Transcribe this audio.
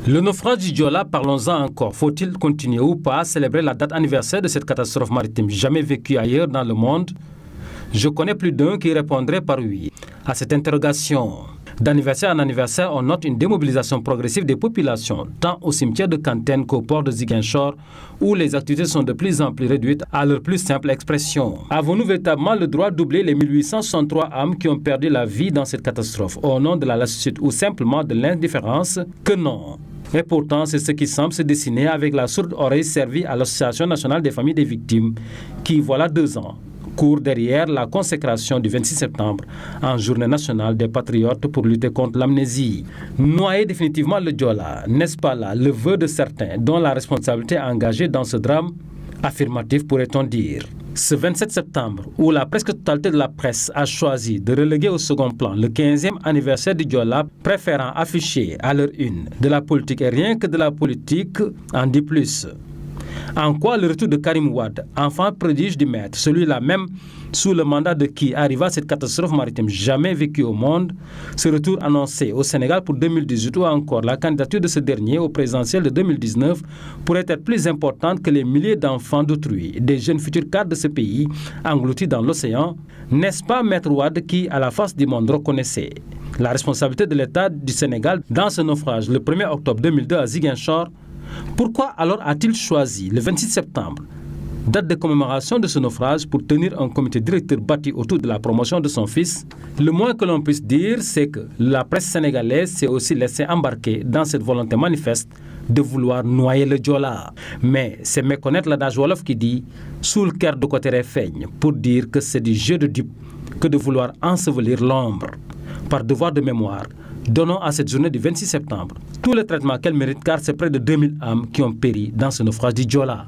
Le naufrage du Joola, parlons-en encore. Faut-il continuer ou pas à célébrer la date anniversaire de cette catastrophe maritime jamais vécue ailleurs dans le monde? Je connais plus d'un qui répondrait par oui à cette interrogation. D'anniversaire en anniversaire, on note une démobilisation progressive des populations, tant au cimetière de Kantène qu'au port de Ziguinchor, où les activités sont de plus en plus réduites à leur plus simple expression. Avons-nous véritablement le droit d'oublier les 1863 âmes qui ont perdu la vie dans cette catastrophe, au nom de la lassitude ou simplement de l'indifférence? Que non. Et pourtant, c'est ce qui semble se dessiner avec la sourde oreille servie à l'Association nationale des familles des victimes, qui, voilà 2 ans, court derrière la consécration du 26 septembre en journée nationale des patriotes pour lutter contre l'amnésie. Noyer définitivement le Joola, n'est-ce pas là le vœu de certains dont la responsabilité est engagée dans ce drame? Affirmatif, pourrait-on dire. Ce 27 septembre, où la presque totalité de la presse a choisi de reléguer au second plan le 15e anniversaire du Joola, préférant afficher à leur une de la politique et rien que de la politique, en dit plus. En quoi le retour de Karim Wade, enfant prodige du maître, celui-là même sous le mandat de qui arriva cette catastrophe maritime jamais vécue au monde, ce retour annoncé au Sénégal pour 2018 ou encore la candidature de ce dernier au présidentiel de 2019 pourrait être plus importante que les milliers d'enfants d'autrui, des jeunes futurs cadres de ce pays engloutis dans l'océan? N'est-ce pas Maître Wade qui, à la face du monde, reconnaissait la responsabilité de l'État du Sénégal dans ce naufrage le 1er octobre 2002 à Ziguinchor? Pourquoi alors a-t-il choisi le 26 septembre, date de commémoration de ce naufrage, pour tenir un comité directeur bâti autour de la promotion de son fils? Le moins que l'on puisse dire, c'est que la presse sénégalaise s'est aussi laissée embarquer dans cette volonté manifeste de vouloir noyer le Joola. Mais c'est méconnaître l'adage wolof qui dit « Sous le cœur de côté feigne » pour dire que c'est du jeu de dupes que de vouloir ensevelir l'ombre. Par devoir de mémoire, donnons à cette journée du 26 septembre tout le traitement qu'elle mérite, car c'est près de 2000 âmes qui ont péri dans ce naufrage du Joola.